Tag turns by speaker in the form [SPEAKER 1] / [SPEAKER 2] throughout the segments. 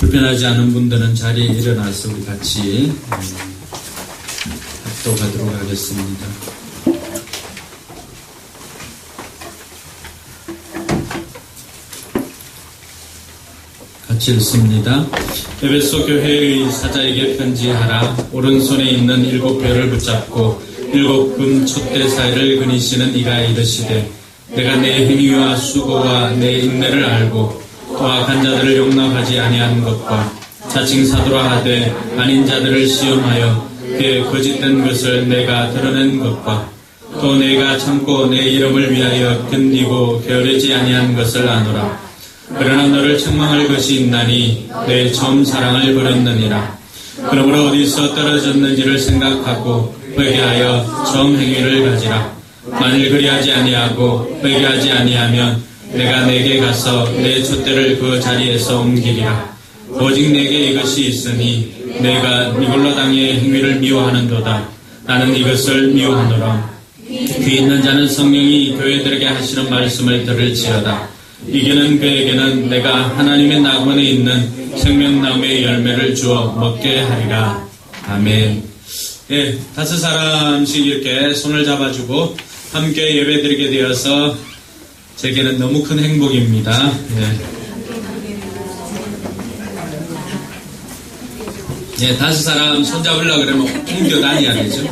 [SPEAKER 1] 불편하지 않은 분들은 자리에 일어나서 우리 같이 합독하도록 하겠습니다. 같이 읽습니다. 에베소 교회의 사자에게 편지하라. 오른손에 있는 7뼈를 붙잡고 7금 촛대 사이를 그니시는 이가 이르시되 내가 내 행위와 수고와 내 인내를 알고 또 악한 자들을 용납하지 아니하는 것과 자칭 사도라 하되 아닌 자들을 시험하여 그의 거짓된 것을 내가 드러낸 것과 또 내가 참고 내 이름을 위하여 견디고 게으르지 아니한 것을 아노라. 그러나 너를 책망할 것이 있나니 내 처음 사랑을 버렸느니라. 그러므로 어디서 떨어졌는지를 생각하고 회개하여 처음 행위를 가지라. 만일 그리하지 아니하고 회개하지 아니하면 내가 내게 가서 내 촛대를 그 자리에서 옮기리라. 오직 내게 이것이 있으니 내가 니골라 당의 행위를 미워하는도다. 나는 이것을 미워하노라. 귀 있는 자는 성령이 교회들에게 하시는 말씀을 들을지어다. 이게는 그에게는 내가 하나님의 낙원에 있는 생명나무의 열매를 주어 먹게 하리라. 아멘. 예, 5사람씩 이렇게 손을 잡아주고 함께 예배드리게 되어서 제게는 너무 큰 행복입니다. 예, 5사람 손 잡으려고 그러면 옮겨 다녀야 되죠.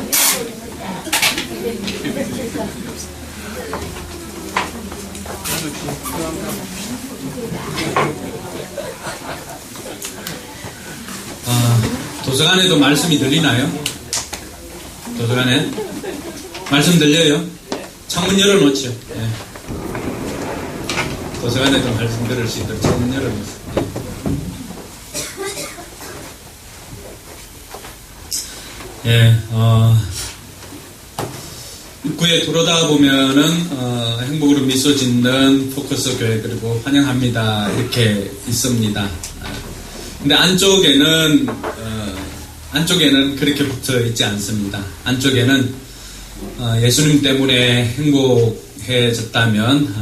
[SPEAKER 1] 도서관에도 말씀이 들리나요? 도서관에? 말씀 들려요? 창문 열어놓죠. 예. 도서관에도 말씀 들을 수 있도록 창문 열어놓죠. 예, 입구에 들어오다 보면은, 행복으로 미소 짓는 포커스 교회 그리고 환영합니다. 이렇게 있습니다. 근데 안쪽에는 그렇게 붙어 있지 않습니다. 안쪽에는 예수님 때문에 행복해졌다면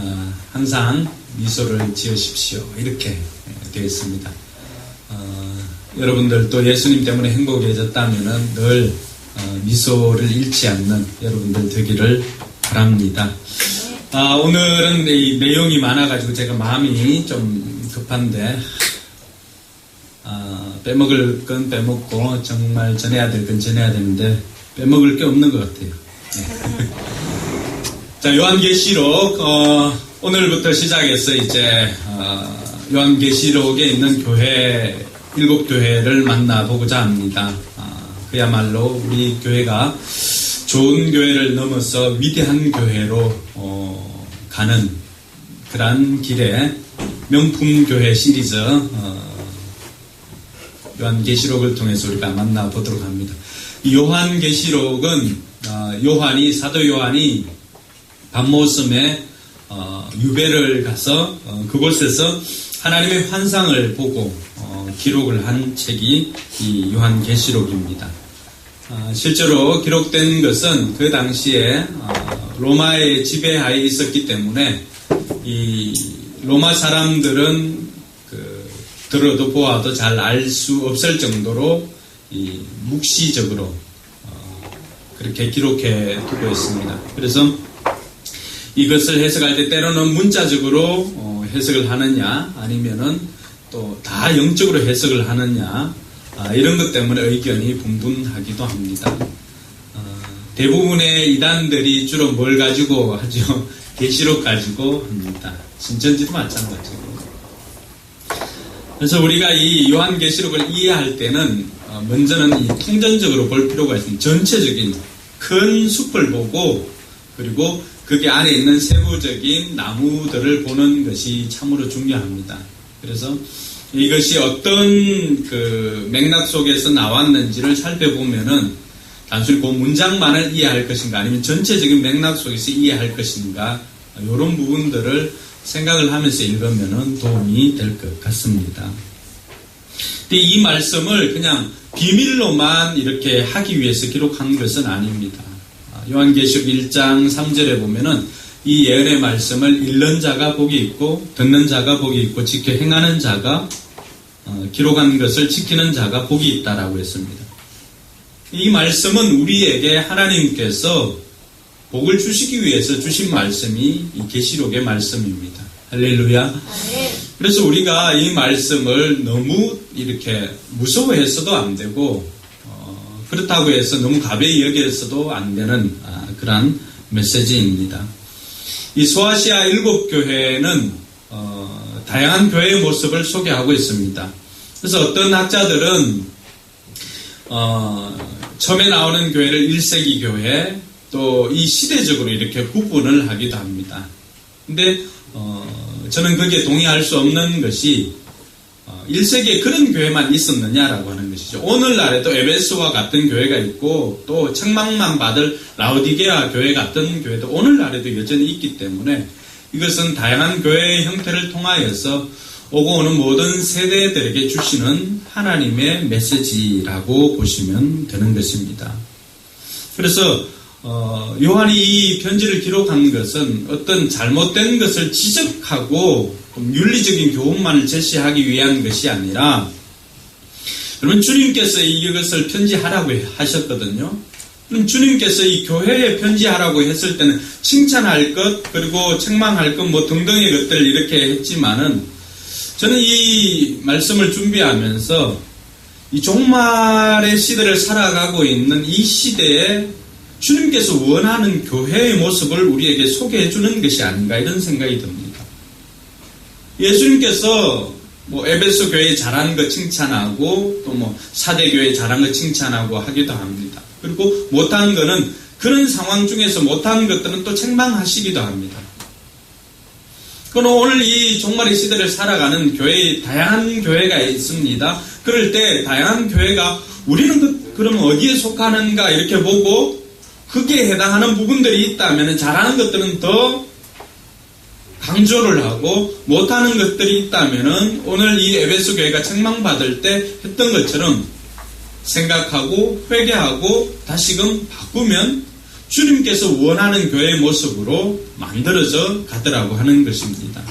[SPEAKER 1] 항상 미소를 지으십시오. 이렇게 되어 있습니다. 여러분들도 예수님 때문에 행복해졌다면 늘 미소를 잃지 않는 여러분들 되기를 바랍니다. 오늘은 이 내용이 많아가지고 제가 마음이 좀 급한데 빼먹을 건 빼먹고 정말 전해야 될 건 전해야 되는데 빼먹을 게 없는 것 같아요. 네. 자, 요한계시록 오늘부터 시작해서 이제 요한계시록에 있는 교회 7교회를 만나보고자 합니다. 그야말로 우리 교회가 좋은 교회를 넘어서 위대한 교회로 가는 그러한 길에 명품 교회 시리즈 요한계시록을 통해서 우리가 만나보도록 합니다. 이 요한계시록은 사도 요한이 밤모섬에 유배를 가서 그곳에서 하나님의 환상을 보고 기록을 한 책이 이 요한계시록입니다. 실제로 기록된 것은 그 당시에 로마의 지배하에 있었기 때문에 이 로마 사람들은 들어도 보아도 잘 알 수 없을 정도로 이 묵시적으로 그렇게 기록해 두고 있습니다. 그래서 이것을 해석할 때 때로는 문자적으로 해석을 하느냐 아니면은 또 다 영적으로 해석을 하느냐 이런 것 때문에 의견이 분분하기도 합니다. 대부분의 이단들이 주로 뭘 가지고 하죠? 계시록 가지고 합니다. 신천지도 마찬가지고. 그래서 우리가 이 요한계시록을 이해할 때는 먼저는 이 통전적으로 볼 필요가 있습니다. 전체적인 큰 숲을 보고 그리고 거기 안에 있는 세부적인 나무들을 보는 것이 참으로 중요합니다. 그래서 이것이 어떤 그 맥락 속에서 나왔는지를 살펴보면은 단순히 그 문장만을 이해할 것인가 아니면 전체적인 맥락 속에서 이해할 것인가 이런 부분들을 생각을 하면서 읽으면 도움이 될 것 같습니다. 근데 이 말씀을 그냥 비밀로만 이렇게 하기 위해서 기록한 것은 아닙니다. 요한계시록 1장 3절에 보면은 이 예언의 말씀을 읽는 자가 복이 있고 듣는 자가 복이 있고 지켜 행하는 자가 기록한 것을 지키는 자가 복이 있다라고 했습니다. 이 말씀은 우리에게 하나님께서 복을 주시기 위해서 주신 말씀이 이 계시록의 말씀입니다. 할렐루야. 그래서 우리가 이 말씀을 너무 이렇게 무서워해서도 안 되고 그렇다고 해서 너무 가벼이 여겨서도 안 되는 그러한 메시지입니다. 이 소아시아 7교회는 다양한 교회의 모습을 소개하고 있습니다. 그래서 어떤 학자들은 처음에 나오는 교회를 1세기 교회, 또 이 시대적으로 이렇게 구분을 하기도 합니다. 근데 저는 거기에 동의할 수 없는 것이 1세기에 그런 교회만 있었느냐라고 하는 것이죠. 오늘날에도 에베소와 같은 교회가 있고 또 책망만 받을 라오디게아 교회 같은 교회도 오늘날에도 여전히 있기 때문에 이것은 다양한 교회의 형태를 통하여서 오고 오는 모든 세대들에게 주시는 하나님의 메시지라고 보시면 되는 것입니다. 그래서 요한이 이 편지를 기록한 것은 어떤 잘못된 것을 지적하고 윤리적인 교훈만을 제시하기 위한 것이 아니라, 여러분 주님께서 이것을 편지하라고 하셨거든요. 그럼 주님께서 이 교회에 편지하라고 했을 때는 칭찬할 것, 그리고 책망할 것 뭐 등등의 것들을 이렇게 했지만은, 저는 이 말씀을 준비하면서 이 종말의 시대를 살아가고 있는 이 시대에 주님께서 원하는 교회의 모습을 우리에게 소개해 주는 것이 아닌가 이런 생각이 듭니다. 예수님께서 뭐 에베소 교회 잘한 거 칭찬하고 또 뭐 사대 교회 잘한 거 칭찬하고 하기도 합니다. 그리고 못한 거는 그런 상황 중에서 못한 것들은 또 책망하시기도 합니다. 그럼 오늘 이 종말의 시대를 살아가는 교회, 다양한 교회가 있습니다. 그럴 때 다양한 교회가 우리는 그러면 어디에 속하는가 이렇게 보고 거기에 해당하는 부분들이 있다면 잘하는 것들은 더 강조를 하고 못하는 것들이 있다면 오늘 이 에베소 교회가 책망받을 때 했던 것처럼 생각하고 회개하고 다시금 바꾸면 주님께서 원하는 교회의 모습으로 만들어져 가더라고 하는 것입니다.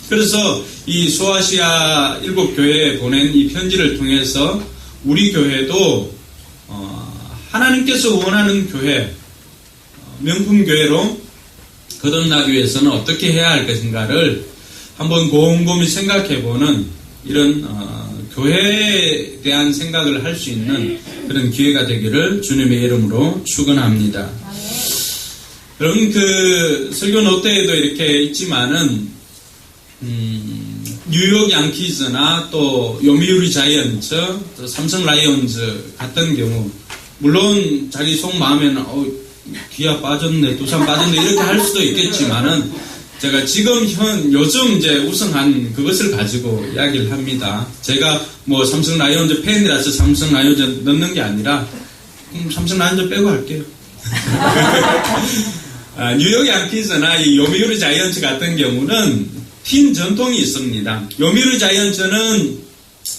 [SPEAKER 1] 그래서 이 소아시아 7교회에 보낸 이 편지를 통해서 우리 교회도 하나님께서 원하는 교회, 명품 교회로 거듭나기 위해서는 어떻게 해야 할 것인가를 한번 곰곰이 생각해보는 이런 교회에 대한 생각을 할 수 있는 그런 기회가 되기를 주님의 이름으로 축원합니다. 여러분 그 설교 노트에도 이렇게 있지만은 뉴욕 양키즈나 또 요미우리 자이언츠, 또 삼성 라이온즈 같은 경우 물론 자기 속마음에는 귀야 빠졌네, 두산 빠졌네 이렇게 할 수도 있겠지만은 제가 지금 요즘 이제 우승한 그것을 가지고 이야기를 합니다. 제가 뭐 삼성 라이온즈 팬이라서 삼성 라이온즈 넣는 게 아니라 삼성 라이온즈 빼고 할게요. 뉴욕 양키즈나 이 요미우리 자이언츠 같은 경우는 팀 전통이 있습니다. 요미우리 자이언츠는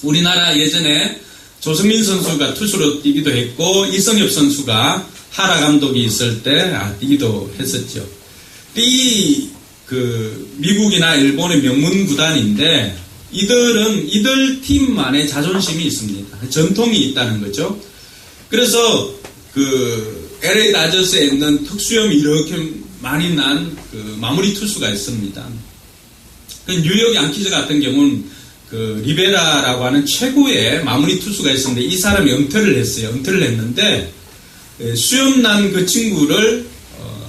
[SPEAKER 1] 우리나라 예전에 조성민 선수가 투수로 뛰기도 했고 이성엽 선수가 하라 감독이 있을 때 뛰기도 했었죠. 미국이나 일본의 명문 구단인데 이들 팀만의 자존심이 있습니다. 전통이 있다는 거죠. 그래서 LA 다저스에 있는 특수염이 이렇게 많이 난 마무리 투수가 있습니다. 뉴욕 양키즈 같은 경우는 리베라라고 하는 최고의 마무리 투수가 있었는데 이 사람이 은퇴를 했어요. 은퇴를 했는데 수염 난 그 친구를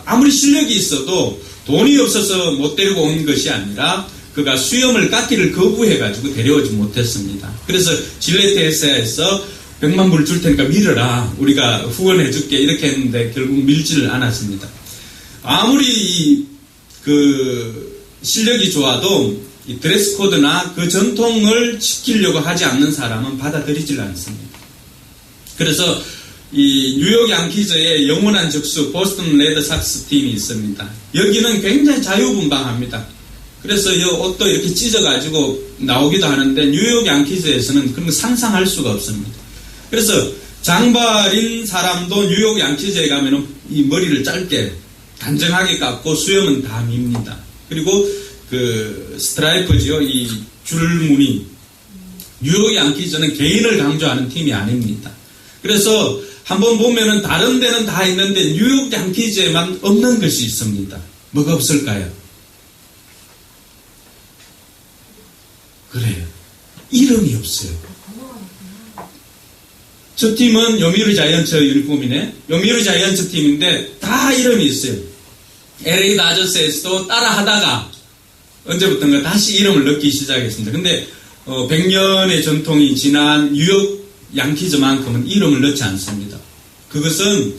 [SPEAKER 1] 아무리 실력이 있어도 돈이 없어서 못 데리고 온 것이 아니라 그가 수염을 깎기를 거부해가지고 데려오지 못했습니다. 그래서 질레트 회사에서 100만 불 줄 테니까 밀어라. 우리가 후원해줄게. 이렇게 했는데 결국 밀지를 않았습니다. 아무리 실력이 좋아도 이 드레스 코드나 그 전통을 지키려고 하지 않는 사람은 받아들이질 않습니다. 그래서 이 뉴욕 양키즈의 영원한 적수 보스턴 레드삭스 팀이 있습니다. 여기는 굉장히 자유분방합니다. 그래서 이 옷도 이렇게 찢어가지고 나오기도 하는데 뉴욕 양키즈에서는 그런 거 상상할 수가 없습니다. 그래서 장발인 사람도 뉴욕 양키즈에 가면은 이 머리를 짧게 단정하게 깎고 수염은 다 밉니다. 그리고 스트라이프지요. 이 줄무늬 뉴욕 양키즈는 개인을 강조하는 팀이 아닙니다. 그래서 한번 보면은 다른 데는 다 있는데 뉴욕 양키즈에만 없는 것이 있습니다. 뭐가 없을까요? 그래요. 이름이 없어요. 저 팀은 요미우리 자이언츠 유니폼이네. 요미우리 자이언츠 팀인데 다 이름이 있어요. LA 다저스에서도 따라 하다가 언제부턴가 다시 이름을 넣기 시작했습니다. 근데 100년의 전통이 지난 뉴욕 양키즈만큼은 이름을 넣지 않습니다. 그것은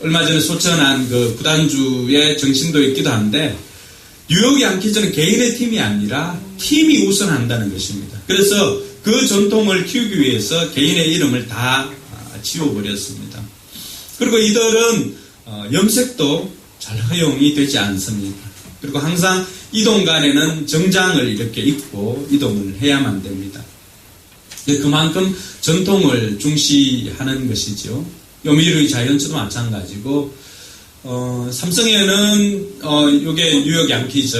[SPEAKER 1] 얼마 전에 소천한 구단주의 정신도 있기도 한데 뉴욕 양키즈는 개인의 팀이 아니라 팀이 우선한다는 것입니다. 그래서 그 전통을 키우기 위해서 개인의 이름을 다 지워버렸습니다. 그리고 이들은 염색도 잘 허용이 되지 않습니다. 그리고 항상 이동 간에는 정장을 이렇게 입고 이동을 해야만 됩니다. 그만큼 전통을 중시하는 것이죠. 요미우리 자이언츠도 마찬가지고 삼성에는 이게 뉴욕 양키즈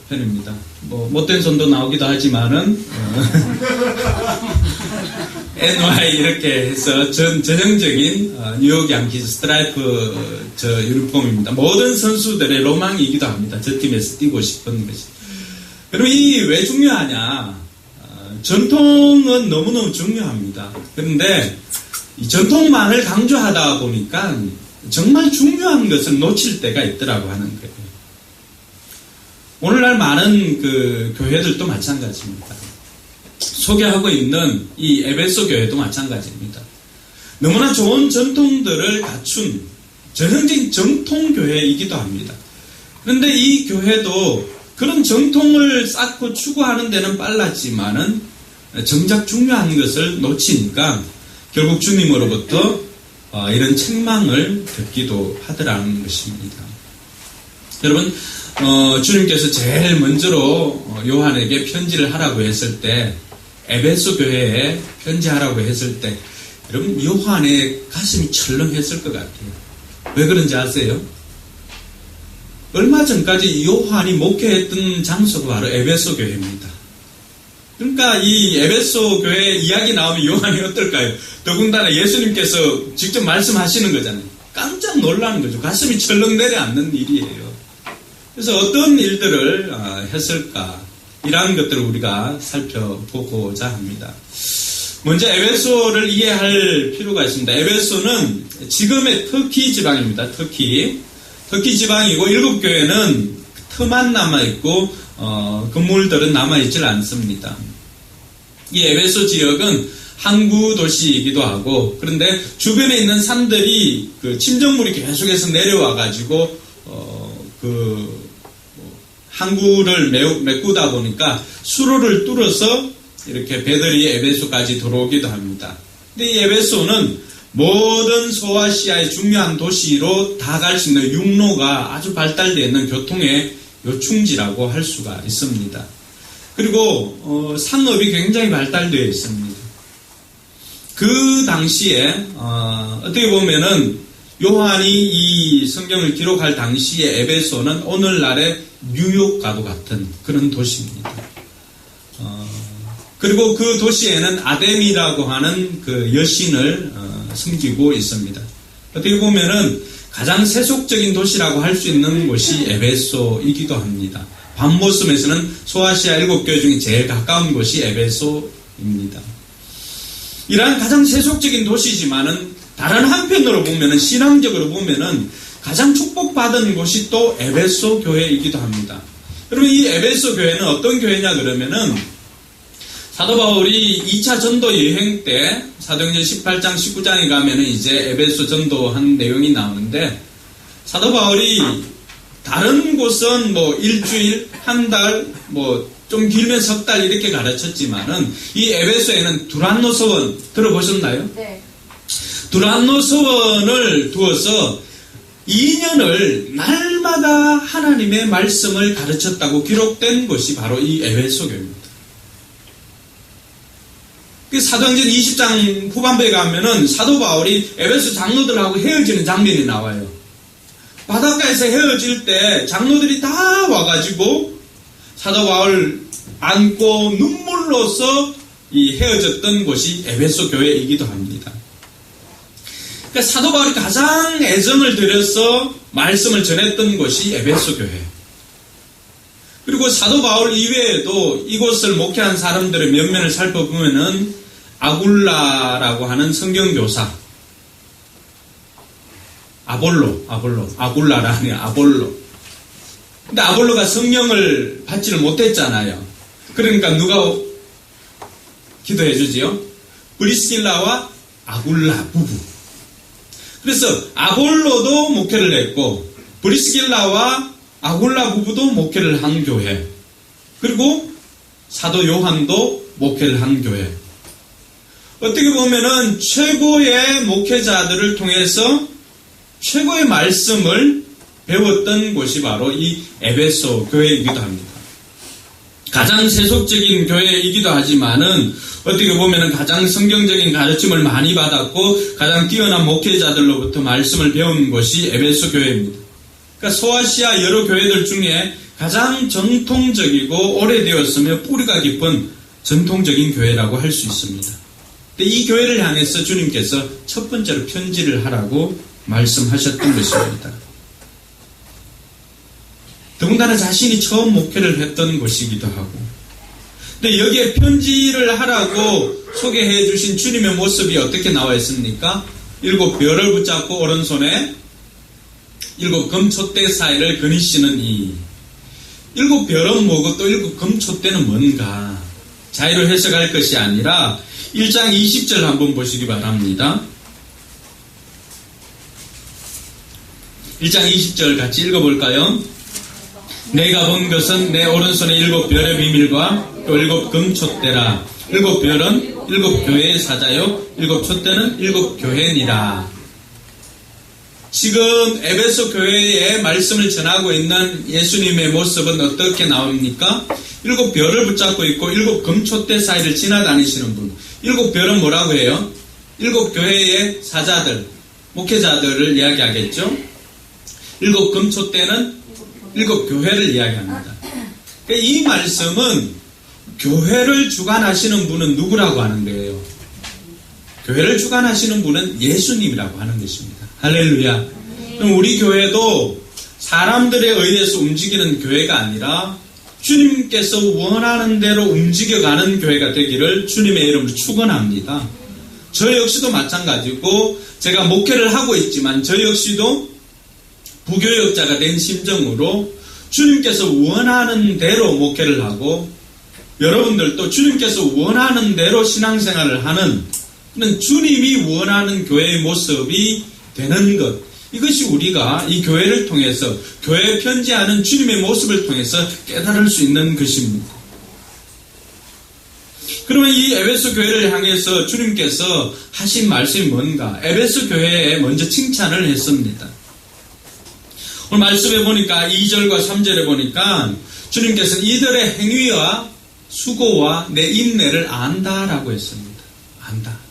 [SPEAKER 1] 편입니다. 뭐 못된 손도 나오기도 하지만은 NY 이렇게 해서 전형적인 뉴욕 양키즈 스트라이프 유니폼입니다. 모든 선수들의 로망이기도 합니다. 저 팀에서 뛰고 싶은 것이. 그럼 이 왜 중요하냐? 전통은 너무너무 중요합니다. 그런데 이 전통만을 강조하다 보니까 정말 중요한 것을 놓칠 때가 있더라고 하는 거예요. 오늘날 많은 교회들도 마찬가지입니다. 소개하고 있는 이 에베소 교회도 마찬가지입니다. 너무나 좋은 전통들을 갖춘 전형적인 정통교회이기도 합니다. 그런데 이 교회도 그런 정통을 쌓고 추구하는 데는 빨랐지만은 정작 중요한 것을 놓치니까 결국 주님으로부터 이런 책망을 듣기도 하더라는 것입니다. 여러분, 주님께서 제일 먼저로 요한에게 편지를 하라고 했을 때, 에베소 교회에 편지하라고 했을 때, 여러분, 요한의 가슴이 철렁했을 것 같아요. 왜 그런지 아세요? 얼마 전까지 요한이 목회했던 장소가 바로 에베소 교회입니다. 그러니까 이 에베소 교회 이야기 나오면 요한이 어떨까요? 더군다나 예수님께서 직접 말씀하시는 거잖아요. 깜짝 놀라는 거죠. 가슴이 철렁 내려앉는 일이에요. 그래서 어떤 일들을 했을까? 이러한 것들을 우리가 살펴보고자 합니다. 먼저 에베소를 이해할 필요가 있습니다. 에베소는 지금의 터키 지방입니다. 터키 지방이고 7교회는 터만 남아있고 건물들은 남아있질 않습니다. 이 에베소 지역은 항구 도시이기도 하고, 그런데 주변에 있는 산들이 침전물이 계속해서 내려와가지고 항구를 메꾸다 보니까 수로를 뚫어서 이렇게 배들이 에베소까지 들어오기도 합니다. 근데 이 에베소는 모든 소아시아의 중요한 도시로 다 갈 수 있는 육로가 아주 발달되어 있는 교통의 요충지라고 할 수가 있습니다. 그리고 상업이 굉장히 발달되어 있습니다. 그 당시에 어떻게 보면은 요한이 이 성경을 기록할 당시에 에베소는 오늘날의 뉴욕과도 같은 그런 도시입니다. 그리고 그 도시에는 아데미라고 하는 그 여신을 섬기고 있습니다. 어떻게 보면은 가장 세속적인 도시라고 할 수 있는 곳이 에베소이기도 합니다. 밤모습에서는 소아시아 7교회 중에 제일 가까운 곳이 에베소입니다. 이러한 가장 세속적인 도시지만은 다른 한편으로 보면은 신앙적으로 보면은 가장 축복받은 곳이 또 에베소 교회이기도 합니다. 여러분, 이 에베소 교회는 어떤 교회냐 그러면은 사도 바울이 2차 전도 여행 때 사도행전 18장 19장에 가면은 이제 에베소 전도한 내용이 나오는데, 사도 바울이 다른 곳은 뭐 일주일, 한 달, 뭐 좀 길면 석 달 이렇게 가르쳤지만은 이 에베소에는 두란노 서원 들어보셨나요? 네. 두란노 서원을 두어서 2년을 날마다 하나님의 말씀을 가르쳤다고 기록된 것이 바로 이 에베소 교회입니다. 사도행전 20장 후반부에 가면은 사도 바울이 에베소 장로들하고 헤어지는 장면이 나와요. 바닷가에서 헤어질 때 장로들이 다 와가지고 사도 바울 안고 눈물로서 이 헤어졌던 곳이 에베소 교회이기도 합니다. 그러니까 사도 바울이 가장 애정을 들여서 말씀을 전했던 곳이 에베소 교회. 그리고 사도 바울 이외에도 이곳을 목회한 사람들의 면면을 살펴보면은 아굴라라고 하는 성경교사, 아굴라라 아니야, 아볼로. 근데 아볼로가 성령을 받지를 못했잖아요. 그러니까 누가 기도해 주지요? 브리스길라와 아굴라 부부. 그래서 아볼로도 목회를 했고 브리스길라와 아굴라 부부도 목회를 한 교회, 그리고 사도 요한도 목회를 한 교회. 어떻게 보면은 최고의 목회자들을 통해서 최고의 말씀을 배웠던 곳이 바로 이 에베소 교회이기도 합니다. 가장 세속적인 교회이기도 하지만은 어떻게 보면은 가장 성경적인 가르침을 많이 받았고 가장 뛰어난 목회자들로부터 말씀을 배운 곳이 에베소 교회입니다. 그러니까 소아시아 여러 교회들 중에 가장 전통적이고 오래되었으며 뿌리가 깊은 전통적인 교회라고 할 수 있습니다. 근데 이 교회를 향해서 주님께서 첫 번째로 편지를 하라고 말씀하셨던 것입니다. 더군다나 자신이 처음 목회를 했던 곳이기도 하고, 근데 여기에 편지를 하라고 소개해 주신 주님의 모습이 어떻게 나와 있습니까? 7 별을 붙잡고 오른손에 7 금촛대 사이를 거니시는 이 7 별은 뭐고 또 7 금촛대는 뭔가 자유로 해석할 것이 아니라 1장 20절 한번 보시기 바랍니다. 1장 20절 같이 읽어볼까요? 내가 본 것은 내 오른손에 7 별의 비밀과 또 7 금촛대라. 7 별은 7 교회의 사자요 7 촛대는 7 교회니라. 지금 에베소 교회에 말씀을 전하고 있는 예수님의 모습은 어떻게 나옵니까? 7 별을 붙잡고 있고 7 금촛대 사이를 지나다니시는 분. 7 별은 뭐라고 해요? 7 교회의 사자들, 목회자들을 이야기하겠죠? 7 금촛대는 7 교회를 이야기합니다. 이 말씀은 교회를 주관하시는 분은 누구라고 하는 거예요? 교회를 주관하시는 분은 예수님이라고 하는 것입니다. 할렐루야. 그럼 우리 교회도 사람들에 의해서 움직이는 교회가 아니라 주님께서 원하는 대로 움직여가는 교회가 되기를 주님의 이름으로 축원합니다. 저 역시도 마찬가지고 제가 목회를 하고 있지만 저 역시도 부교역자가 된 심정으로 주님께서 원하는 대로 목회를 하고 여러분들도 주님께서 원하는 대로 신앙생활을 하는 주님이 원하는 교회의 모습이 되는 것, 이것이 우리가 이 교회를 통해서 교회에 편지하는 주님의 모습을 통해서 깨달을 수 있는 것입니다. 그러면 이 에베소 교회를 향해서 주님께서 하신 말씀이 뭔가? 에베소 교회에 먼저 칭찬을 했습니다. 오늘 말씀에 보니까 2절과 3절에 보니까 주님께서는 이들의 행위와 수고와 내 인내를 안다라고 했습니다. 안다.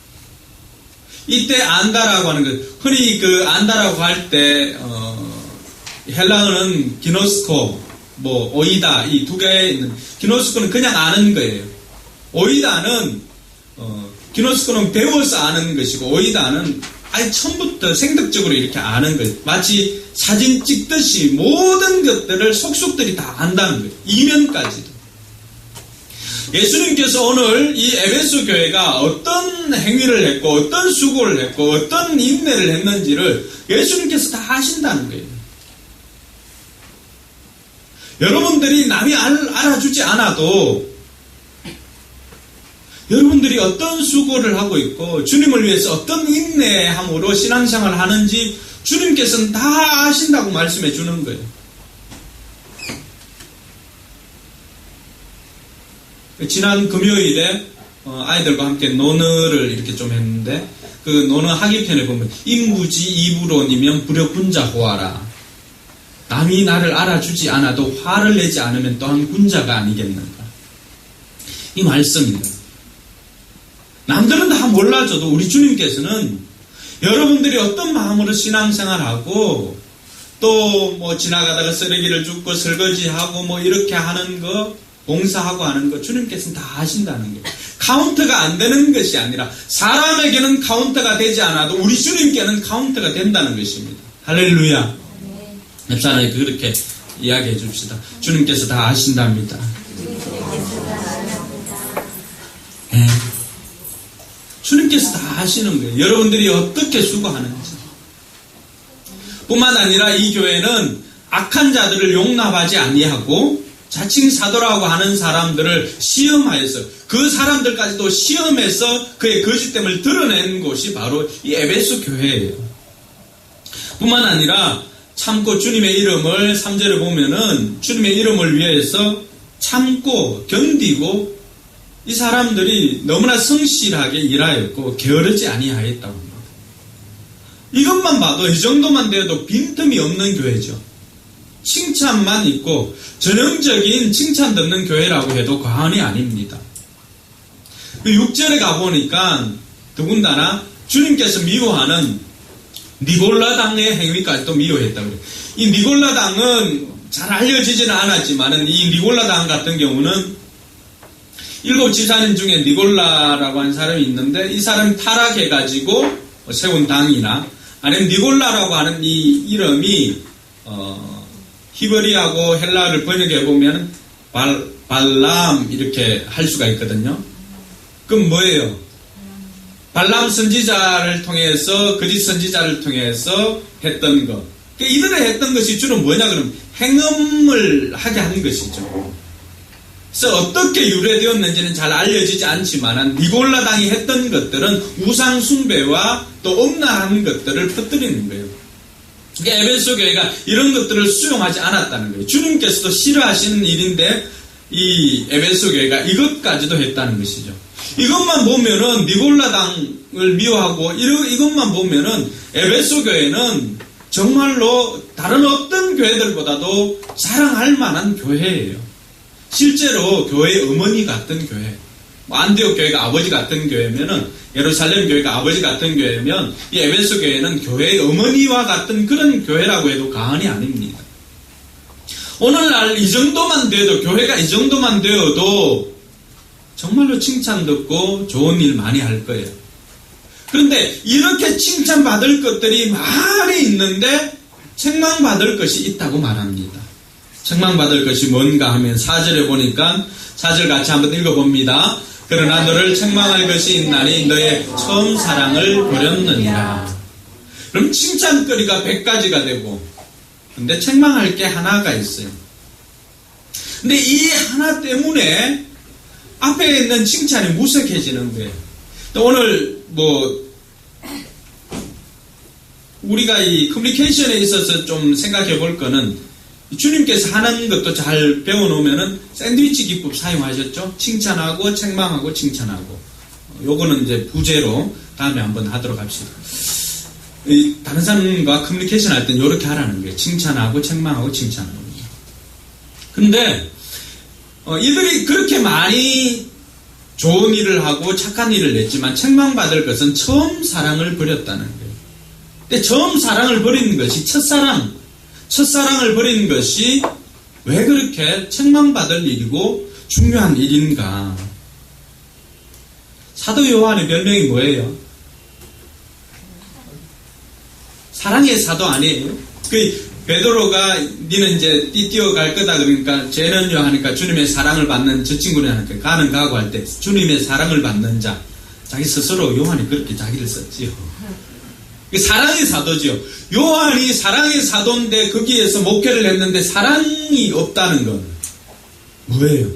[SPEAKER 1] 이때 안다라고 하는 것, 흔히 그 안다라고 할 때 헬라어는 기노스코, 오이다, 이 두 개에 있는 기노스코는 그냥 아는 거예요. 오이다는 기노스코는 배워서 아는 것이고 오이다는 아예 처음부터 생득적으로 이렇게 아는 거예요. 마치 사진 찍듯이 모든 것들을 속속들이 다 안다는 거예요. 이면까지도. 예수님께서 오늘 이 에베소 교회가 어떤 행위를 했고 어떤 수고를 했고 어떤 인내를 했는지를 예수님께서 다 아신다는 거예요. 여러분들이 남이 알아주지 않아도 여러분들이 어떤 수고를 하고 있고 주님을 위해서 어떤 인내함으로 신앙생활을 하는지 주님께서는 다 아신다고 말씀해 주는 거예요. 지난 금요일에 아이들과 함께 논어를 이렇게 좀 했는데 그 논어 하기편에 보면 인부지 이부론이면 불여군자 호하라. 남이 나를 알아주지 않아도 화를 내지 않으면 또한 군자가 아니겠는가. 이 말씀입니다. 남들은 다 몰라줘도 우리 주님께서는 여러분들이 어떤 마음으로 신앙생활하고 또 지나가다가 쓰레기를 줍고 설거지하고 이렇게 하는 거 봉사하고 하는 거 주님께서는 다 하신다는 거예요. 카운트가 안 되는 것이 아니라 사람에게는 카운트가 되지 않아도 우리 주님께는 카운트가 된다는 것입니다. 할렐루야. 옆사람이 그렇게 이야기해 줍시다. 주님께서 다 하신답니다. 네. 주님께서 다 하시는 거예요. 여러분들이 어떻게 수고하는지. 뿐만 아니라 이 교회는 악한 자들을 용납하지 아니하고 자칭 사도라고 하는 사람들을 시험하여서 그 사람들까지도 시험해서 그의 거짓됨을 드러낸 곳이 바로 이 에베소 교회예요. 뿐만 아니라 참고 주님의 이름을 3절에 보면은 주님의 이름을 위해서 참고 견디고 이 사람들이 너무나 성실하게 일하였고 게으르지 아니하였다고 합니다. 이것만 봐도 이 정도만 돼도 빈틈이 없는 교회죠. 칭찬만 있고 전형적인 칭찬 듣는 교회라고 해도 과언이 아닙니다. 6절에 가보니까 더군다나 주님께서 미워하는 니골라당의 행위까지도 미워했다고 그래요. 이 니골라당은 잘 알려지지는 않았지만 이 니골라당 같은 경우는 7 지사님 중에 니골라라고 하는 사람이 있는데 이 사람이 타락해가지고 세운 당이나 아니면 니골라라고 하는 이 이름이 히브리하고 헬라어를 번역해보면 발람 이렇게 할 수가 있거든요. 그럼 뭐예요? 발람 선지자를 통해서 거짓 선지자를 통해서 했던 것. 이들이 했던 것이 주로 뭐냐 그러면 행음을 하게 한 것이죠. 그래서 어떻게 유래되었는지는 잘 알려지지 않지만 니골라당이 했던 것들은 우상 숭배와 또 음란한 것들을 퍼뜨리는 거예요. 그러니까 에베소 교회가 이런 것들을 수용하지 않았다는 거예요. 주님께서도 싫어하시는 일인데 이 에베소 교회가 이것까지도 했다는 것이죠. 이것만 보면은 니골라당을 미워하고 이것만 보면은 에베소 교회는 정말로 다른 어떤 교회들보다도 자랑할 만한 교회예요. 실제로 교회의 어머니 같은 교회, 안디옥 교회가 아버지 같은 교회면은 예루살렘 교회가 아버지 같은 교회면 이 에베소 교회는 교회의 어머니와 같은 그런 교회라고 해도 과언이 아닙니다. 오늘날 이 정도만 돼도 교회가 이 정도만 되어도 정말로 칭찬 듣고 좋은 일 많이 할 거예요. 그런데 이렇게 칭찬받을 것들이 많이 있는데 책망받을 것이 있다고 말합니다. 책망받을 것이 뭔가 하면 4절에 보니까 4절 같이 한번 읽어봅니다. 그러나 너를 책망할 것이 있나니 너의 처음 사랑을 버렸느니라. 그럼 칭찬거리가 100가지가 되고 근데 책망할 게 하나가 있어요. 근데 이 하나 때문에 앞에 있는 칭찬이 무색해지는 거예요. 오늘 우리가 이 커뮤니케이션에 있어서 좀 생각해 볼 거는 주님께서 하는 것도 잘 배워놓으면은 샌드위치 기법 사용하셨죠? 칭찬하고 책망하고 칭찬하고. 요거는 이제 부제로 다음에 한번 하도록 합시다. 다른 사람과 커뮤니케이션 할 때는 요렇게 하라는 거예요. 칭찬하고 책망하고 칭찬하고. 근데 이들이 그렇게 많이 좋은 일을 하고 착한 일을 했지만 책망받을 것은 처음 사랑을 버렸다는 거예요. 근데 처음 사랑을 버리는 것이 첫사랑을 버리는 것이 왜 그렇게 책망받을 일이고 중요한 일인가? 사도 요한의 별명이 뭐예요? 사랑의 사도 아니에요? 베드로가 니는 이제 뛰어갈 거다 그러니까 쟤는요 하니까 주님의 사랑을 받는 저 친구는 하니까 가는 가고 할 때 주님의 사랑을 받는 자 자기 스스로 요한이 그렇게 자기를 썼지요. 사랑의 사도지요. 요한이 사랑의 사도인데 거기에서 목회를 했는데 사랑이 없다는 건 뭐예요?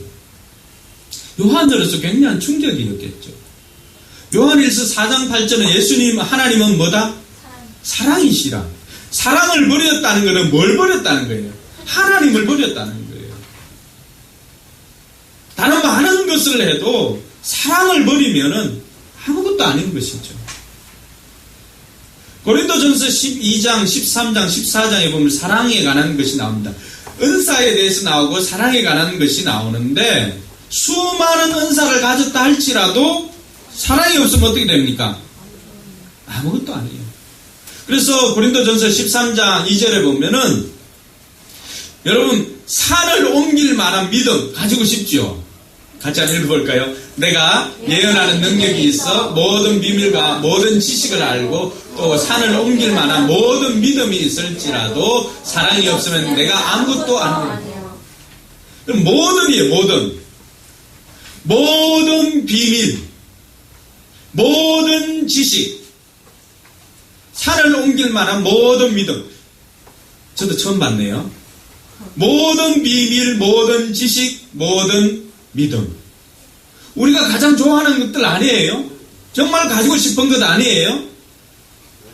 [SPEAKER 1] 요한으로서 굉장한 충격이었겠죠. 요한일서 4장 8절은 예수님 하나님은 뭐다? 사랑이시라. 사랑을 버렸다는 것은 뭘 버렸다는 거예요? 하나님을 버렸다는 거예요. 다른 많은 것을 해도 사랑을 버리면은 아무것도 아닌 것이죠. 고린도전서 12장, 13장, 14장에 보면 사랑에 관한 것이 나옵니다. 은사에 대해서 나오고 사랑에 관한 것이 나오는데 수많은 은사를 가졌다 할지라도 사랑이 없으면 어떻게 됩니까? 아무것도 아니에요. 그래서 고린도전서 13장 2절에 보면은 여러분, 산을 옮길 만한 믿음 가지고 싶죠? 같이 한번 읽어볼까요? 내가 예언하는 능력이 있어 모든 비밀과 모든 지식을 알고 또 산을 옮길 만한 모든 믿음이 있을지라도 사랑이 없으면 내가 아무것도 안 해요. 모든이에요, 모든. 모든 비밀, 모든 지식, 산을 옮길 만한 모든 믿음. 저도 처음 봤네요. 모든 비밀, 모든 지식, 모든 믿음. 우리가 가장 좋아하는 것들 아니에요? 정말 가지고 싶은 것 아니에요?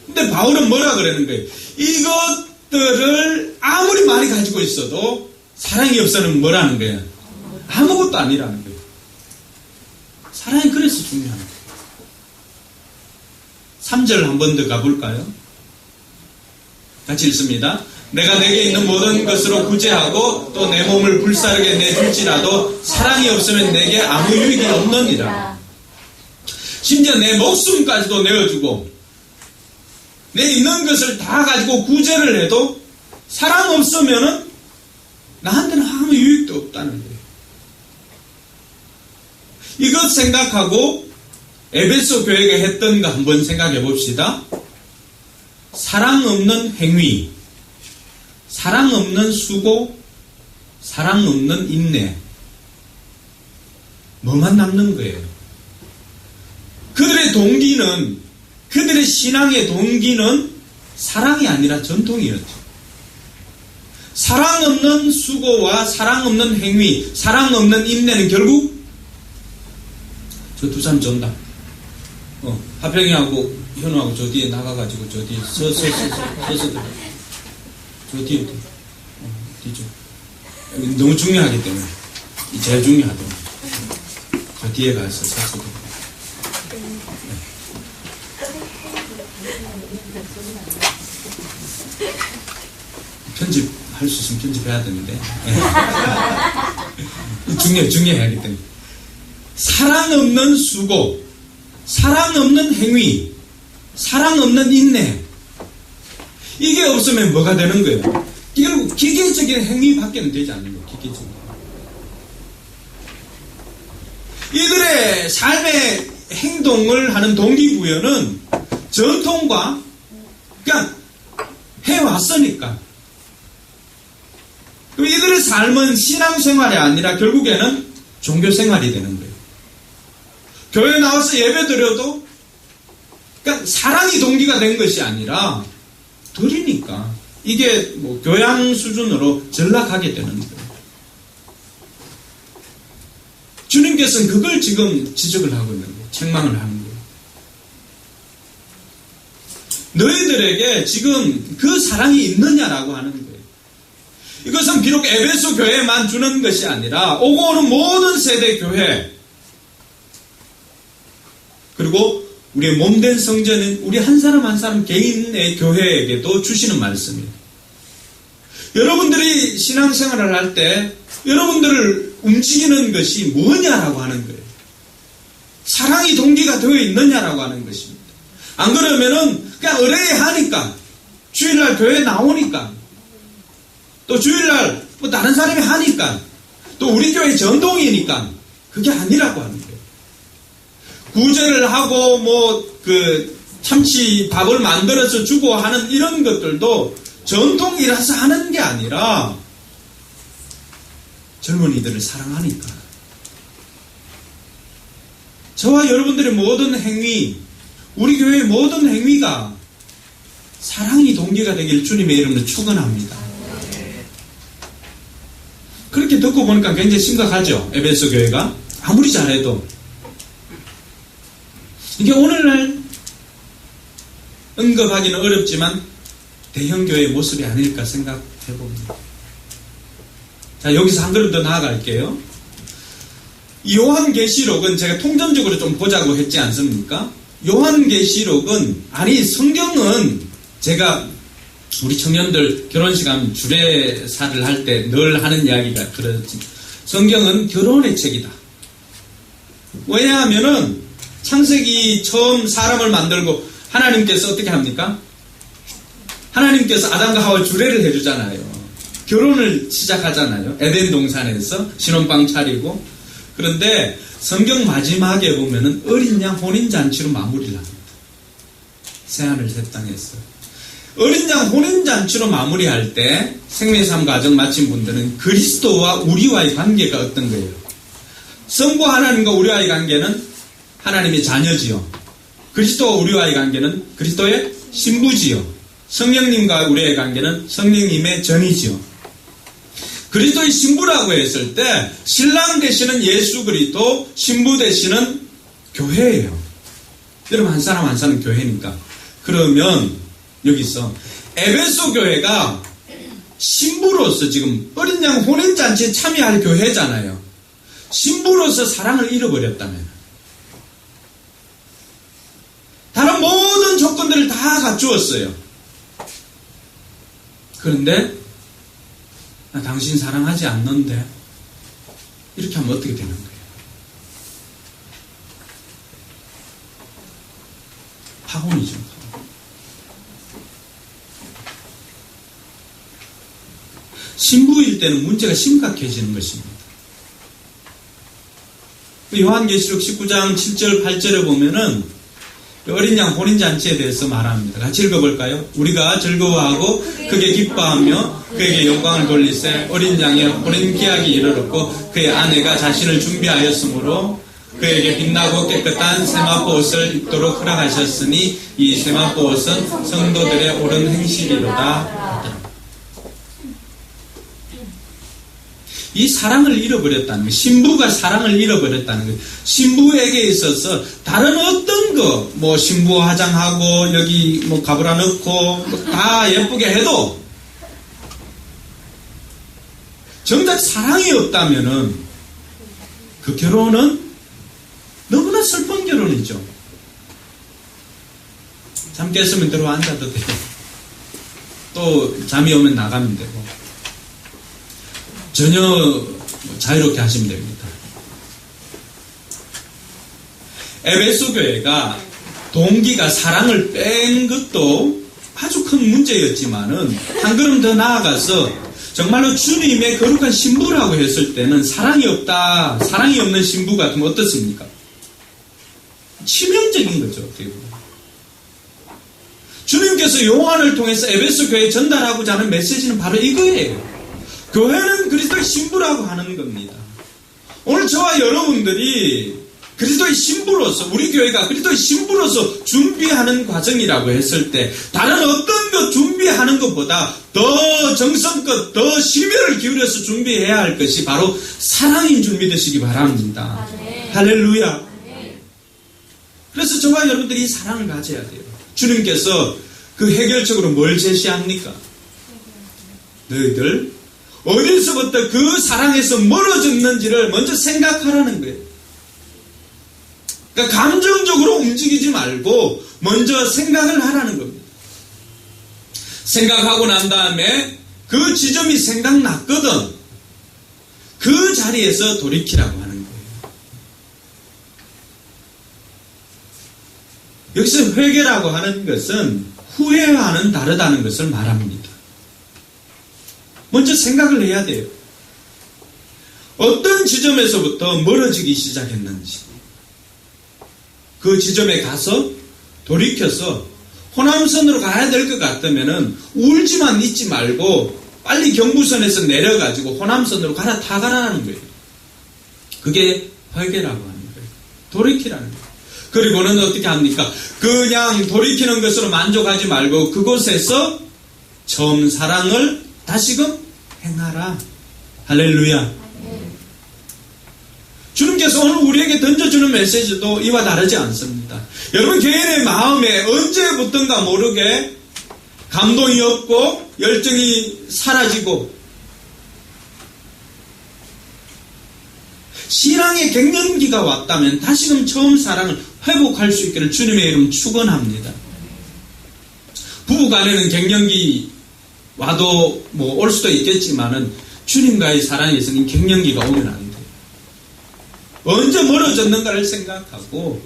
[SPEAKER 1] 근데 바울은 뭐라 그러는 거예요? 이것들을 아무리 많이 가지고 있어도 사랑이 없으면 뭐라는 거예요? 아무것도 아니라는 거예요. 사랑이 그래서 중요한 거예요. 3절 한 번 더 가볼까요? 같이 읽습니다. 내가 내게 있는 모든 것으로 구제하고 또 내 몸을 불사르게 내줄지라도 사랑이 없으면 내게 아무 유익이 없느니라. 심지어 내 목숨까지도 내어주고 내 있는 것을 다 가지고 구제를 해도 사랑 없으면은 나한테는 아무 유익도 없다는 거예요. 이것 생각하고 에베소 교회가 했던 거 한번 생각해 봅시다. 사랑 없는 행위, 사랑 없는 수고, 사랑 없는 인내. 뭐만 남는 거예요? 그들의 동기는, 그들의 신앙의 동기는 사랑이 아니라 전통이었죠. 사랑 없는 수고와 사랑 없는 행위, 사랑 없는 인내는 결국 저 두 사람 전다. 하평이하고 현우하고 저 뒤에 나가가지고 저 뒤에 서서 저 뒤에 뒤쪽 너무 중요하기 때문에 제일 중요하더라고요. 저 뒤에 가서 서서 편집할 수 있으면 편집해야 되는데 중요하기 때문에 사랑 없는 수고, 사랑 없는 행위, 사랑 없는 인내. 이게 없으면 뭐가 되는 거예요? 결국 기계적인 행위밖에는 되지 않는 거예요. 기계적인. 이들의 삶의 행동을 하는 동기부여는 전통과 그냥 해왔으니까. 그럼 이들의 삶은 신앙생활이 아니라 결국에는 종교생활이 되는 거예요. 교회 나와서 예배 드려도 그러니까 사랑이 동기가 된 것이 아니라 드리니까 이게 뭐 교양 수준으로 전락하게 되는 거예요. 주님께서는 그걸 지금 지적을 하고 있는 거예요. 책망을 하는 거예요. 너희들에게 지금 그 사랑이 있느냐라고 하는 거예요. 이것은 비록 에베소 교회만 주는 것이 아니라 오고 오는 모든 세대 교회 그리고 우리의 몸된 성전은 우리 한 사람 한 사람 개인의 교회에게도 주시는 말씀이에요. 여러분들이 신앙생활을 할 때 여러분들을 움직이는 것이 뭐냐라고 하는 거예요. 사랑이 동기가 되어 있느냐라고 하는 것입니다. 안 그러면은 그냥 의뢰하니까 주일날 교회 나오니까 또 주일날 뭐 다른 사람이 하니까 또 우리 교회 전통이니까 그게 아니라고 하는 거예요. 구제를 하고 뭐 그 참치 밥을 만들어서 주고 하는 이런 것들도 전통이라서 하는 게 아니라 젊은이들을 사랑하니까. 저와 여러분들의 모든 행위, 우리 교회의 모든 행위가 사랑이 동기가 되길 주님의 이름으로 축원합니다. 그렇게 듣고 보니까 굉장히 심각하죠. 에베소 교회가 아무리 잘해도 이게 오늘날 언급하기는 어렵지만 대형교회의 모습이 아닐까 생각해봅니다. 자, 여기서 한 걸음 더 나아갈게요. 요한계시록은 제가 통전적으로 좀 보자고 했지 않습니까? 요한계시록은, 아니 성경은 제가 우리 청년들 결혼식 하면 주례사를 할 때 늘 하는 이야기가 그렇지. 성경은 결혼의 책이다. 왜냐하면은 창세기 처음 사람을 만들고 하나님께서 어떻게 합니까? 하나님께서 아담과 하와 주례를 해주잖아요. 결혼을 시작하잖아요. 에덴 동산에서 신혼방 차리고. 그런데 성경 마지막에 보면은 어린 양 혼인잔치로 마무리를 합니다. 새하늘 새 땅에서. 어린 양 혼인잔치로 마무리할 때 생명의 가정 마친 분들은 그리스도와 우리와의 관계가 어떤 거예요? 성부 하나님과 우리와의 관계는 하나님의 자녀지요. 그리스도와 우리와의 관계는 그리스도의 신부지요. 성령님과 우리의 관계는 성령님의 전이지요. 그리스도의 신부라고 했을 때 신랑 되시는 예수 그리스도, 신부 되시는 교회예요. 여러분 한 사람 한 사람 교회니까. 그러면 여기서 에베소 교회가 신부로서 지금 어린 양 혼인잔치에 참여할 교회잖아요. 신부로서 사랑을 잃어버렸다면 다른 모든 조건들을 다 갖추었어요. 그런데 나 당신 사랑하지 않는데 이렇게 하면 어떻게 되는 거예요? 파혼이죠. 신부일 때는 문제가 심각해지는 것입니다. 요한계시록 19장 7절 8절에 보면은 어린 양 혼인잔치에 대해서 말합니다. 같이 읽어볼까요? 우리가 즐거워하고 크게 기뻐하며 그에게 영광을 돌리세 어린 양의 혼인 기약이 이르렀고 그의 아내가 자신을 준비하였으므로 그에게 빛나고 깨끗한 세마포 옷을 입도록 허락하셨으니 이 세마포 옷은 성도들의 옳은 행실이로다. 이 사랑을 잃어버렸다는 거예요. 신부가 사랑을 잃어버렸다는 거예요. 신부에게 있어서 다른 어떤 거, 뭐 신부 화장하고 여기 뭐 가브라 넣고 다 예쁘게 해도 정작 사랑이 없다면은 그 결혼은 너무나 슬픈 결혼이죠. 잠 깼으면 들어 앉아도 되고 또 잠이 오면 나가면 되고 전혀 자유롭게 하시면 됩니다. 에베소 교회가 동기가 사랑을 뺀 것도 아주 큰 문제였지만은 한 걸음 더 나아가서 정말로 주님의 거룩한 신부라고 했을 때는 사랑이 없다, 사랑이 없는 신부 같으면 어떻습니까? 치명적인 거죠. 어떻게 보면. 주님께서 요한을 통해서 에베소 교회에 전달하고자 하는 메시지는 바로 이거예요. 교회는 그리스도의 신부라고 하는 겁니다. 오늘 저와 여러분들이 그리스도의 신부로서, 우리 교회가 그리스도의 신부로서 준비하는 과정이라고 했을 때 다른 어떤 것 준비하는 것보다 더 정성껏 더 심혈을 기울여서 준비해야 할 것이 바로 사랑인 줄 믿으시기 바랍니다. 할렐루야. 그래서 저와 여러분들이 이 사랑을 가져야 돼요. 주님께서 그 해결책으로 뭘 제시합니까? 너희들 어디서부터 그 사랑에서 멀어졌는지를 먼저 생각하라는 거예요. 그러니까 감정적으로 움직이지 말고 먼저 생각을 하라는 겁니다. 생각하고 난 다음에 그 지점이 생각났거든. 그 자리에서 돌이키라고 하는 거예요. 여기서 회개라고 하는 것은 후회와는 다르다는 것을 말합니다. 먼저 생각을 해야 돼요. 어떤 지점에서부터 멀어지기 시작했는지 그 지점에 가서 돌이켜서 호남선으로 가야 될 것 같으면은 울지만 있지 말고 빨리 경부선에서 내려가지고 호남선으로 갈아타가라는 거예요. 그게 회개라고 하는 거예요. 돌이키라는 거예요. 그리고는 어떻게 합니까? 그냥 돌이키는 것으로 만족하지 말고 그곳에서 처음 사랑을 다시금 행하라. 할렐루야. 주님께서 오늘 우리에게 던져주는 메시지도 이와 다르지 않습니다. 여러분 개인의 마음에 언제부턴가 모르게 감동이 없고 열정이 사라지고 신앙의 갱년기가 왔다면 다시금 처음 사랑을 회복할 수 있기를 주님의 이름 축원합니다. 부부간에는 갱년기 와도 뭐 올 수도 있겠지만은 주님과의 사랑에서는 갱년기가 오면 안 돼요. 언제 멀어졌는가를 생각하고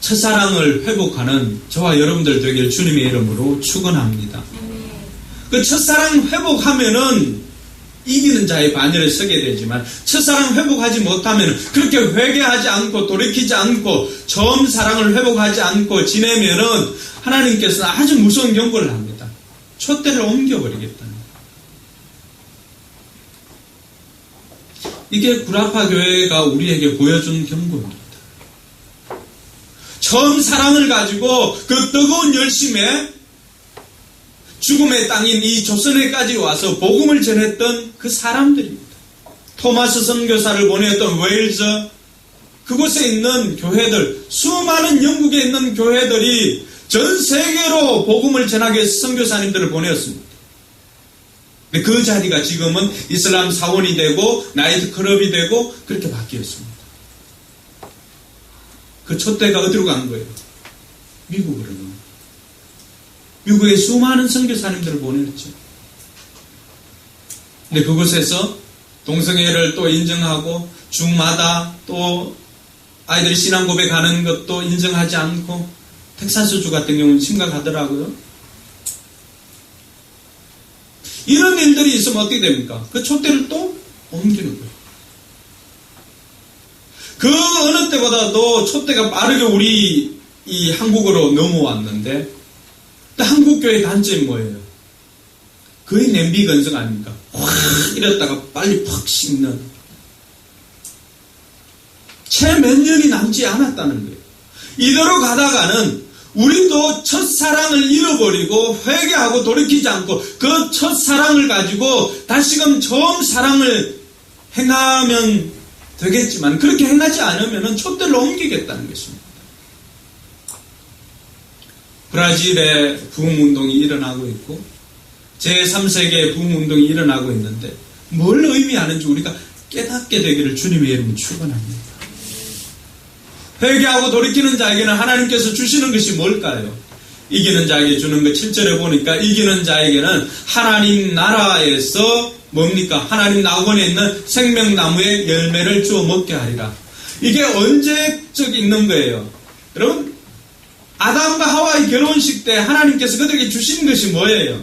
[SPEAKER 1] 첫사랑을 회복하는 저와 여러분들 되길 주님의 이름으로 축원합니다. 그 첫사랑 회복하면은 이기는 자의 반열에 서게 되지만 첫사랑 회복하지 못하면 그렇게 회개하지 않고 돌이키지 않고 처음 사랑을 회복하지 않고 지내면은 하나님께서는 아주 무서운 경고를 합니다. 촛대를 옮겨버리겠다는 거예요. 이게 구라파 교회가 우리에게 보여준 경고입니다. 처음 사랑을 가지고 그 뜨거운 열심에 죽음의 땅인 이 조선에까지 와서 복음을 전했던 그 사람들입니다. 토마스 선교사를 보냈던 웨일즈, 그곳에 있는 교회들, 수많은 영국에 있는 교회들이 전 세계로 복음을 전하기 위해서 선교사님들을 보냈습니다. 근데 그 자리가 지금은 이슬람 사원이 되고 나이트클럽이 되고 그렇게 바뀌었습니다. 그 촛대가 어디로 간 거예요? 미국으로. 미국에 수많은 선교사님들을 보냈죠. 근데 그곳에서 동성애를 또 인정하고 주마다 또 아이들이 신앙 고백하는 것도 인정하지 않고 텍사스주 같은 경우는 심각하더라고요. 이런 일들이 있으면 어떻게 됩니까? 그 촛대를 또 옮기는 거예요. 그 어느 때보다도 촛대가 빠르게 우리 이 한국으로 넘어왔는데 한국교회의 단점이 뭐예요? 거의 냄비 건성 아닙니까? 확 이랬다가 빨리 팍 식는. 채 몇 년이 남지 않았다는 거예요. 이대로 가다가는 우리도 첫사랑을 잃어버리고 회개하고 돌이키지 않고 그 첫사랑을 가지고 다시금 처음 사랑을 행하면 되겠지만 그렇게 행하지 않으면 촛대를 옮기겠다는 것입니다. 브라질에 부흥운동이 일어나고 있고 제3세계의 부흥운동이 일어나고 있는데 뭘 의미하는지 우리가 깨닫게 되기를 주님의 이름으로 축원합니다. 회개하고 돌이키는 자에게는 하나님께서 주시는 것이 뭘까요? 이기는 자에게 주는 것 7절에 보니까 이기는 자에게는 하나님 나라에서 뭡니까? 하나님 낙원에 있는 생명나무의 열매를 주어 먹게 하리라. 이게 언제적 있는 거예요? 여러분, 아담과 하와의 결혼식 때 하나님께서 그들에게 주신 것이 뭐예요?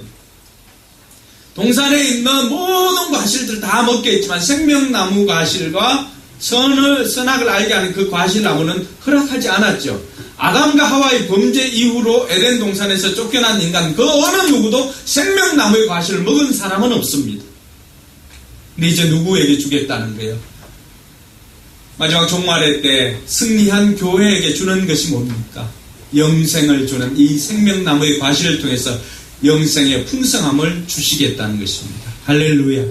[SPEAKER 1] 동산에 있는 모든 과실들 다 먹겠지만 생명나무 과실과 선악을 알게 하는 그 과실나무는 허락하지 않았죠. 아담과 하와의 범죄 이후로 에덴 동산에서 쫓겨난 인간 그 어느 누구도 생명나무의 과실을 먹은 사람은 없습니다. 근데 이제 누구에게 주겠다는 거예요? 마지막 종말의 때 승리한 교회에게 주는 것이 뭡니까? 영생을 주는 이 생명나무의 과실을 통해서 영생의 풍성함을 주시겠다는 것입니다. 할렐루야.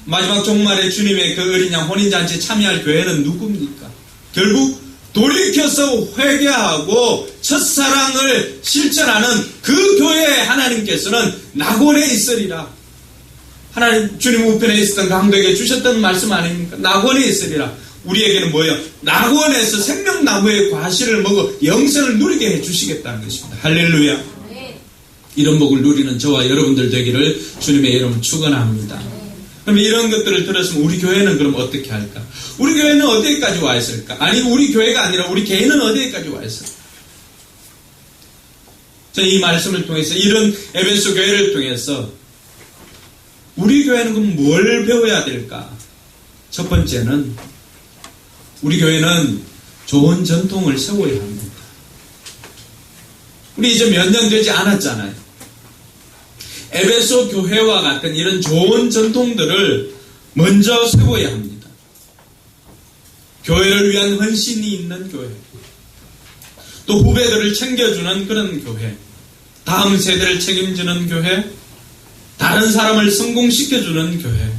[SPEAKER 1] 마지막 종말에 주님의 그 어린 양 혼인잔치에 참여할 교회는 누굽니까? 결국 돌이켜서 회개하고 첫사랑을 실천하는 그 교회에 하나님께서는 낙원에 있으리라. 하나님 주님 우편에 있었던 강도에게 주셨던 말씀 아닙니까? 낙원에 있으리라. 우리에게는 뭐예요? 낙원에서 생명나무의 과실을 먹어 영생을 누리게 해주시겠다는 것입니다. 할렐루야. 이런 복을 누리는 저와 여러분들 되기를 주님의 이름으로 축원합니다. 그럼 이런 것들을 들었으면 우리 교회는 그럼 어떻게 할까? 우리 교회는 어디까지 와 있을까? 아니 우리 교회가 아니라 우리 개인은 어디까지 와 있을까? 저는 이 말씀을 통해서 이런 에베소 교회를 통해서 우리 교회는 그럼 뭘 배워야 될까? 첫 번째는 우리 교회는 좋은 전통을 세워야 합니다. 우리 이제 몇 년 되지 않았잖아요. 에베소 교회와 같은 이런 좋은 전통들을 먼저 세워야 합니다. 교회를 위한 헌신이 있는 교회, 또 후배들을 챙겨주는 그런 교회, 다음 세대를 책임지는 교회, 다른 사람을 성공시켜주는 교회,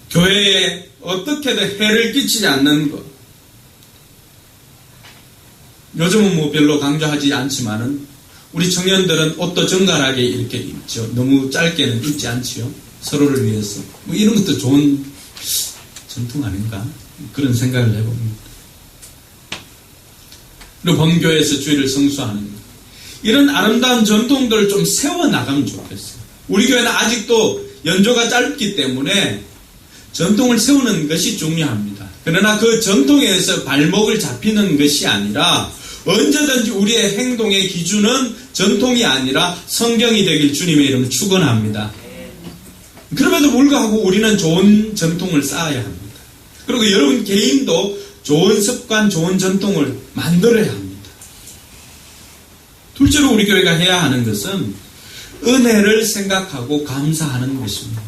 [SPEAKER 1] 교회에 어떻게든 해를 끼치지 않는 것. 요즘은 뭐 별로 강조하지 않지만은 우리 청년들은 옷도 정갈하게 이렇게 입죠. 너무 짧게는 입지 않지요. 서로를 위해서. 뭐 이런 것도 좋은 전통 아닌가? 그런 생각을 해봅니다. 그리고 본교에서 주일을 성수하는 것. 이런 아름다운 전통들을 좀 세워나가면 좋겠어요. 우리 교회는 아직도 연조가 짧기 때문에 전통을 세우는 것이 중요합니다. 그러나 그 전통에서 발목을 잡히는 것이 아니라 언제든지 우리의 행동의 기준은 전통이 아니라 성경이 되길 주님의 이름으로 축원합니다. 그럼에도 불구하고 우리는 좋은 전통을 쌓아야 합니다. 그리고 여러분 개인도 좋은 습관, 좋은 전통을 만들어야 합니다. 둘째로 우리 교회가 해야 하는 것은 은혜를 생각하고 감사하는 것입니다.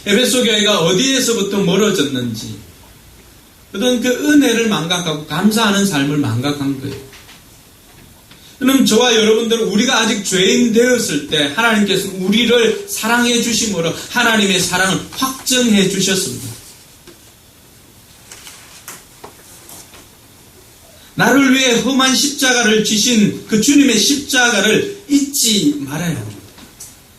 [SPEAKER 1] 에베소 교회가 어디에서부터 멀어졌는지, 그런 그 은혜를 망각하고 감사하는 삶을 망각한 거예요. 그럼 저와 여러분들은 우리가 아직 죄인 되었을 때 하나님께서는 우리를 사랑해 주심으로 하나님의 사랑을 확증해 주셨습니다. 나를 위해 험한 십자가를 지신 그 주님의 십자가를 잊지 말아야 합니다.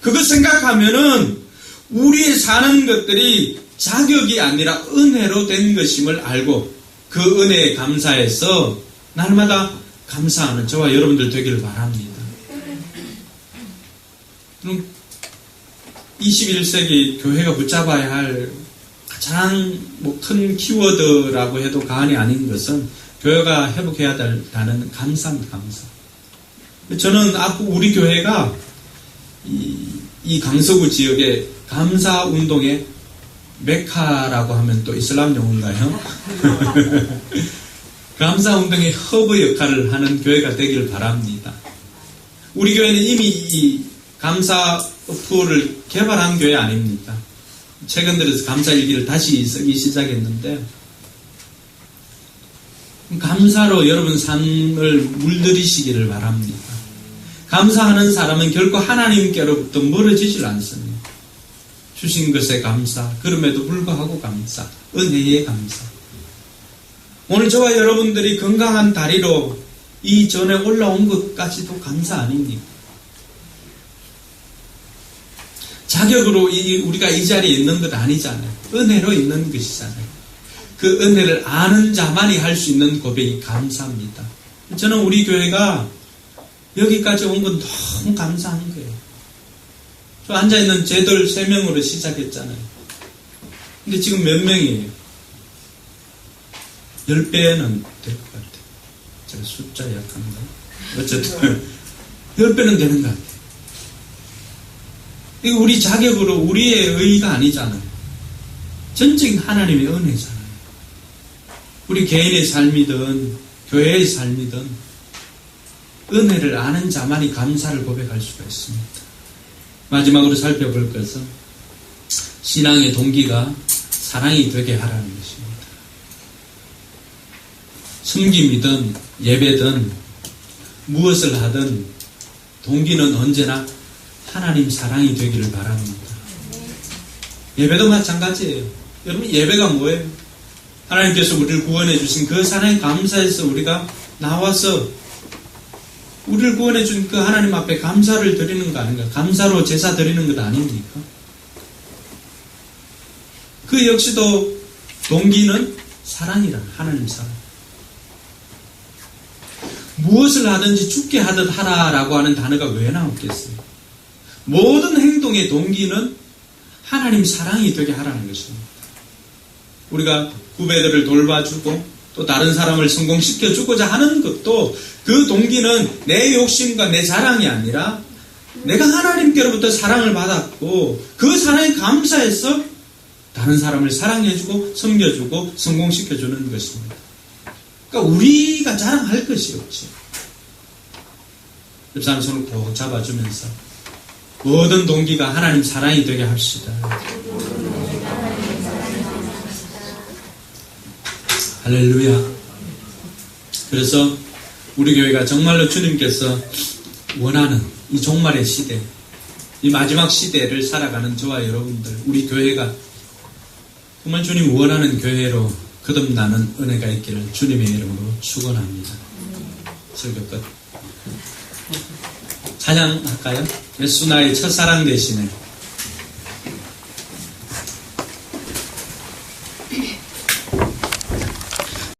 [SPEAKER 1] 그거 생각하면은 우리의 사는 것들이 자격이 아니라 은혜로 된 것임을 알고 그 은혜에 감사해서 날마다 감사하는 저와 여러분들 되기를 바랍니다. 그럼 21세기 교회가 붙잡아야 할 가장 큰 키워드라고 해도 과언이 아닌 것은 교회가 회복해야 한다는 감사입니다. 감사. 저는 앞으로 우리 교회가 이 강서구 지역에 감사 운동의 메카라고 하면 또 이슬람 용어인가요? 감사운동의 허브 역할을 하는 교회가 되기를 바랍니다. 우리 교회는 이미 이 감사 어플을 개발한 교회 아닙니까? 최근 들어서 감사일기를 다시 쓰기 시작했는데 감사로 여러분 삶을 물들이시기를 바랍니다. 감사하는 사람은 결코 하나님께로부터 멀어지질 않습니다. 주신 것에 감사, 그럼에도 불구하고 감사, 은혜에 감사. 오늘 저와 여러분들이 건강한 다리로 이 전에 올라온 것까지도 감사 아닙니까? 자격으로 우리가 이 자리에 있는 것 아니잖아요. 은혜로 있는 것이잖아요. 그 은혜를 아는 자만이 할 수 있는 고백이 감사합니다. 저는 우리 교회가 여기까지 온 건 너무 감사한 거예요. 저 앉아있는 쟤들 3명으로 시작했잖아요. 근데 지금 몇 명이에요? 10배는 될 것 같아요. 제가 숫자 약한가? 어쨌든 10배는 되는 것 같아요. 이거 우리 자격으로 우리의 의의가 아니잖아요. 전적인 하나님의 은혜잖아요. 우리 개인의 삶이든 교회의 삶이든 은혜를 아는 자만이 감사를 고백할 수가 있습니다. 마지막으로 살펴볼 것은 신앙의 동기가 사랑이 되게 하라는 것입니다. 섬김이든 예배든 무엇을 하든 동기는 언제나 하나님 사랑이 되기를 바랍니다. 예배도 마찬가지예요. 여러분 예배가 뭐예요? 하나님께서 우리를 구원해 주신 그 사랑에 감사해서 우리가 나와서 우리를 구원해 준 그 하나님 앞에 감사를 드리는 거 아닌가? 감사로 제사 드리는 것 아닙니까? 그 역시도 동기는 사랑이라, 하나님 사랑. 무엇을 하든지 죽게 하듯 하라라고 하는 단어가 왜 나왔겠어요? 모든 행동의 동기는 하나님 사랑이 되게 하라는 것입니다. 우리가 후배들을 돌봐주고 또 다른 사람을 성공시켜주고자 하는 것도 그 동기는 내 욕심과 내 자랑이 아니라 내가 하나님께로부터 사랑을 받았고 그 사랑에 감사해서 다른 사람을 사랑해주고 섬겨주고 성공시켜주는 것입니다. 그러니까 우리가 자랑할 것이 없지. 옆 사람 손을 꼭 잡아주면서 모든 동기가 하나님 사랑이 되게 합시다. 할렐루야. 그래서 우리 교회가 정말로 주님께서 원하는 이 종말의 시대, 이 마지막 시대를 살아가는 저와 여러분들, 우리 교회가 정말 주님 원하는 교회로 거듭나는 은혜가 있기를 주님의 이름으로 축원합니다. 설교 끝. 찬양할까요? 예수 나의 첫사랑 되시네.